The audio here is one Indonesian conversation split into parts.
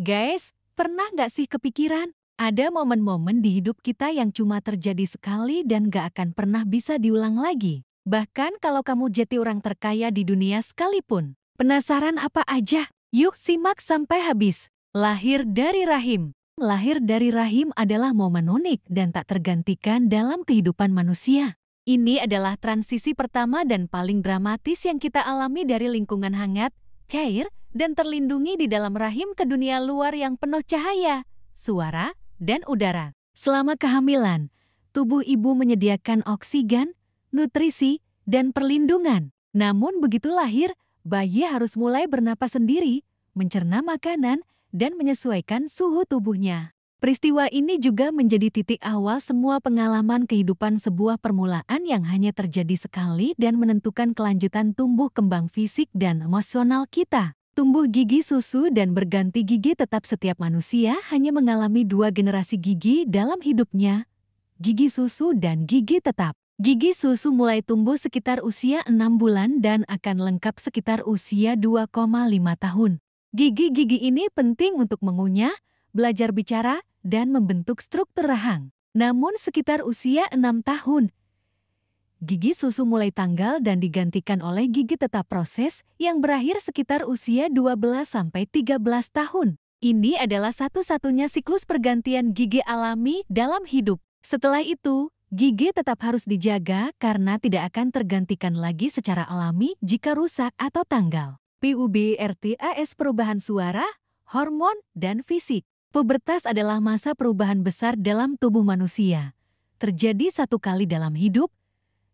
Guys, pernah nggak sih kepikiran? Ada momen-momen di hidup kita yang cuma terjadi sekali dan nggak akan pernah bisa diulang lagi. Bahkan kalau kamu jadi orang terkaya di dunia sekalipun. Penasaran apa aja? Yuk simak sampai habis. Lahir dari rahim. Lahir dari rahim adalah momen unik dan tak tergantikan dalam kehidupan manusia. Ini adalah transisi pertama dan paling dramatis yang kita alami dari lingkungan hangat, cair, dan terlindungi di dalam rahim ke dunia luar yang penuh cahaya, suara, dan udara. Selama kehamilan, tubuh ibu menyediakan oksigen, nutrisi, dan perlindungan. Namun begitu lahir, bayi harus mulai bernapas sendiri, mencerna makanan, dan menyesuaikan suhu tubuhnya. Peristiwa ini juga menjadi titik awal semua pengalaman kehidupan sebuah permulaan yang hanya terjadi sekali dan menentukan kelanjutan tumbuh kembang fisik dan emosional kita. Tumbuh gigi susu dan berganti gigi tetap setiap manusia hanya mengalami 2 generasi gigi dalam hidupnya, gigi susu dan gigi tetap. Gigi susu mulai tumbuh sekitar usia 6 bulan dan akan lengkap sekitar usia 2,5 tahun. Gigi-gigi ini penting untuk mengunyah, belajar bicara, dan membentuk struktur rahang. Namun sekitar usia 6 tahun, gigi susu mulai tanggal dan digantikan oleh gigi tetap proses yang berakhir sekitar usia 12-13 tahun. Ini adalah satu-satunya siklus pergantian gigi alami dalam hidup. Setelah itu, gigi tetap harus dijaga karena tidak akan tergantikan lagi secara alami jika rusak atau tanggal. PUBRTAS perubahan suara, hormon, dan fisik. Pubertas adalah masa perubahan besar dalam tubuh manusia. Terjadi 1 kali dalam hidup,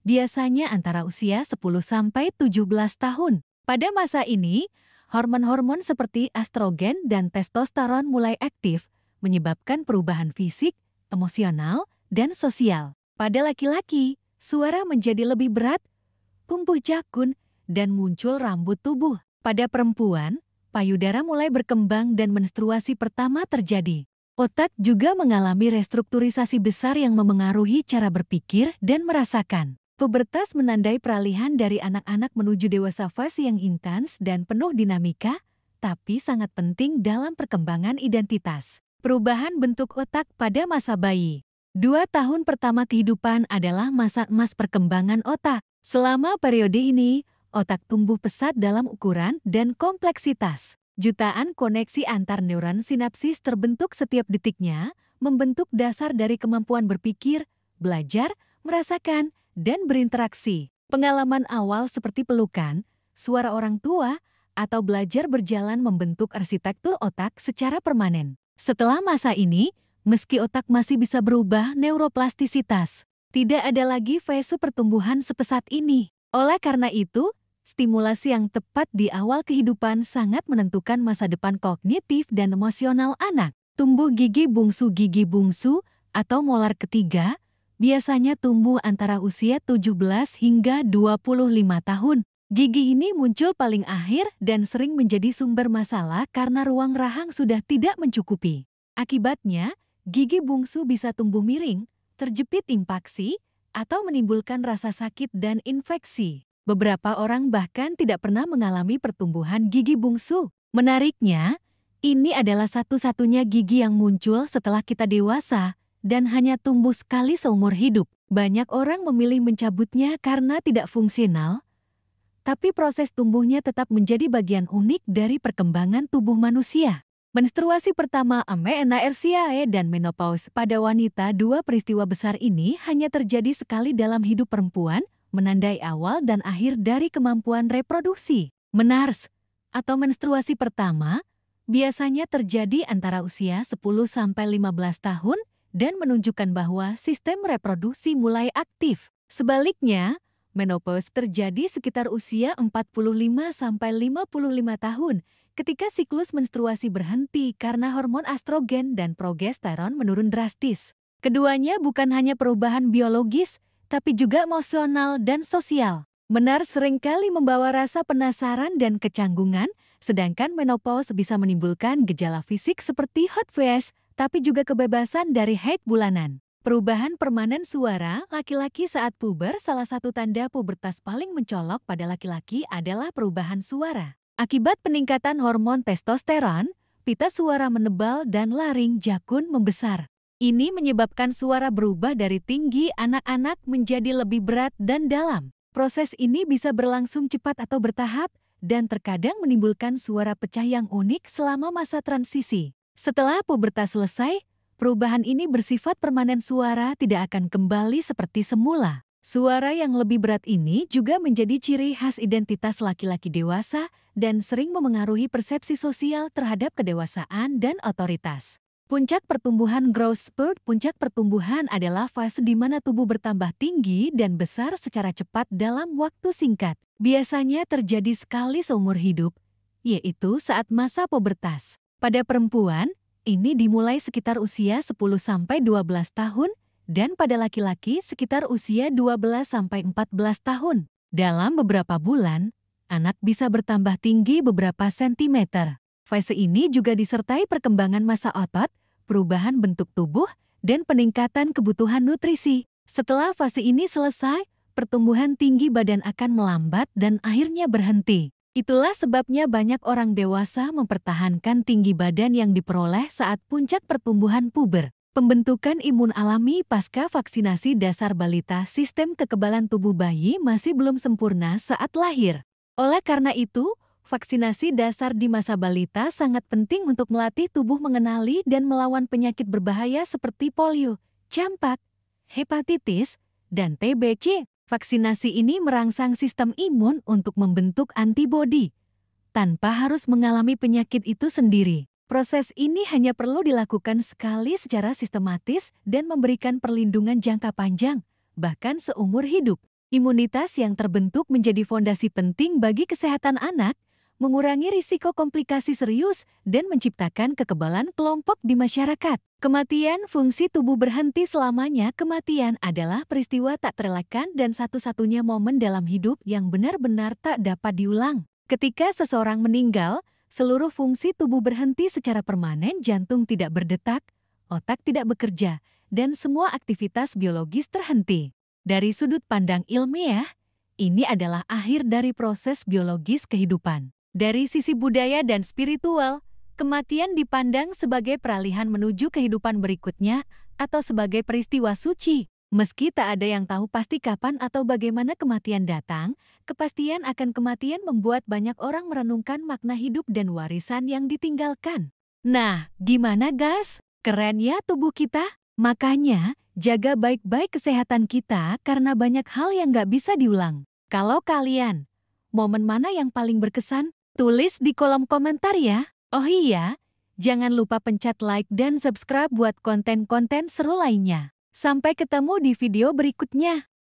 biasanya antara usia 10-17 tahun. Pada masa ini, hormon-hormon seperti estrogen dan testosteron mulai aktif, menyebabkan perubahan fisik, emosional, dan sosial. Pada laki-laki, suara menjadi lebih berat, tumbuh jakun, dan muncul rambut tubuh. Pada perempuan, payudara mulai berkembang dan menstruasi pertama terjadi. Otak juga mengalami restrukturisasi besar yang memengaruhi cara berpikir dan merasakan. Pubertas menandai peralihan dari anak-anak menuju dewasa, fase yang intens dan penuh dinamika, tapi sangat penting dalam perkembangan identitas. Perubahan bentuk otak pada masa bayi. 2 tahun pertama kehidupan adalah masa emas perkembangan otak. Selama periode ini, otak tumbuh pesat dalam ukuran dan kompleksitas. Jutaan koneksi antar neuron sinapsis terbentuk setiap detiknya, membentuk dasar dari kemampuan berpikir, belajar, merasakan, dan berinteraksi. Pengalaman awal seperti pelukan, suara orang tua, atau belajar berjalan membentuk arsitektur otak secara permanen. Setelah masa ini, meski otak masih bisa berubah neuroplastisitas, tidak ada lagi fase pertumbuhan sepesat ini. Oleh karena itu, stimulasi yang tepat di awal kehidupan sangat menentukan masa depan kognitif dan emosional anak. Tumbuh gigi bungsu atau molar ketiga biasanya tumbuh antara usia 17 hingga 25 tahun. Gigi ini muncul paling akhir dan sering menjadi sumber masalah karena ruang rahang sudah tidak mencukupi. Akibatnya, gigi bungsu bisa tumbuh miring, terjepit impaksi, atau menimbulkan rasa sakit dan infeksi. Beberapa orang bahkan tidak pernah mengalami pertumbuhan gigi bungsu. Menariknya, ini adalah satu-satunya gigi yang muncul setelah kita dewasa dan hanya tumbuh sekali seumur hidup. Banyak orang memilih mencabutnya karena tidak fungsional, tapi proses tumbuhnya tetap menjadi bagian unik dari perkembangan tubuh manusia. Menstruasi pertama, amenarrhea dan menopause pada wanita, 2 peristiwa besar ini hanya terjadi sekali dalam hidup perempuan, menandai awal dan akhir dari kemampuan reproduksi. Menars atau menstruasi pertama biasanya terjadi antara usia 10-15 tahun dan menunjukkan bahwa sistem reproduksi mulai aktif. Sebaliknya, menopause terjadi sekitar usia 45-55 tahun ketika siklus menstruasi berhenti karena hormon estrogen dan progesteron menurun drastis. Keduanya bukan hanya perubahan biologis, tapi juga emosional dan sosial. Menars seringkali membawa rasa penasaran dan kecanggungan, sedangkan menopause bisa menimbulkan gejala fisik seperti hot flash, tapi juga kebebasan dari haid bulanan. Perubahan permanen suara laki-laki saat puber. Salah satu tanda pubertas paling mencolok pada laki-laki adalah perubahan suara. Akibat peningkatan hormon testosteron, pita suara menebal dan laring jakun membesar. Ini menyebabkan suara berubah dari tinggi anak-anak menjadi lebih berat dan dalam. Proses ini bisa berlangsung cepat atau bertahap, dan terkadang menimbulkan suara pecah yang unik selama masa transisi. Setelah pubertas selesai, perubahan ini bersifat permanen, suara tidak akan kembali seperti semula. Suara yang lebih berat ini juga menjadi ciri khas identitas laki-laki dewasa dan sering memengaruhi persepsi sosial terhadap kedewasaan dan otoritas. Puncak pertumbuhan growth spurt. Puncak pertumbuhan adalah fase di mana tubuh bertambah tinggi dan besar secara cepat dalam waktu singkat. Biasanya terjadi sekali seumur hidup, yaitu saat masa pubertas. Pada perempuan, ini dimulai sekitar usia 10-12 tahun, dan pada laki-laki sekitar usia 12-14 tahun. Dalam beberapa bulan, anak bisa bertambah tinggi beberapa sentimeter. Fase ini juga disertai perkembangan massa otot, perubahan bentuk tubuh, dan peningkatan kebutuhan nutrisi. Setelah fase ini selesai, pertumbuhan tinggi badan akan melambat dan akhirnya berhenti. Itulah sebabnya banyak orang dewasa mempertahankan tinggi badan yang diperoleh saat puncak pertumbuhan puber. Pembentukan imun alami pasca vaksinasi dasar balita. Sistem kekebalan tubuh bayi masih belum sempurna saat lahir. Oleh karena itu, vaksinasi dasar di masa balita sangat penting untuk melatih tubuh mengenali dan melawan penyakit berbahaya seperti polio, campak, hepatitis, dan TBC. Vaksinasi ini merangsang sistem imun untuk membentuk antibodi tanpa harus mengalami penyakit itu sendiri. Proses ini hanya perlu dilakukan sekali secara sistematis dan memberikan perlindungan jangka panjang, bahkan seumur hidup. Imunitas yang terbentuk menjadi fondasi penting bagi kesehatan anak, mengurangi risiko komplikasi serius, dan menciptakan kekebalan kelompok di masyarakat. Kematian. Fungsi tubuh berhenti selamanya. Kematian adalah peristiwa tak terelakkan dan satu-satunya momen dalam hidup yang benar-benar tak dapat diulang. Ketika seseorang meninggal, seluruh fungsi tubuh berhenti secara permanen. Jantung tidak berdetak, otak tidak bekerja, dan semua aktivitas biologis terhenti. Dari sudut pandang ilmiah, ini adalah akhir dari proses biologis kehidupan. Dari sisi budaya dan spiritual, kematian dipandang sebagai peralihan menuju kehidupan berikutnya atau sebagai peristiwa suci. Meski tak ada yang tahu pasti kapan atau bagaimana kematian datang, kepastian akan kematian membuat banyak orang merenungkan makna hidup dan warisan yang ditinggalkan. Nah, gimana guys? Keren ya tubuh kita? Makanya, jaga baik-baik kesehatan kita karena banyak hal yang gak bisa diulang. Kalau kalian, momen mana yang paling berkesan? Tulis di kolom komentar ya. Oh iya, jangan lupa pencet like dan subscribe buat konten-konten seru lainnya. Sampai ketemu di video berikutnya.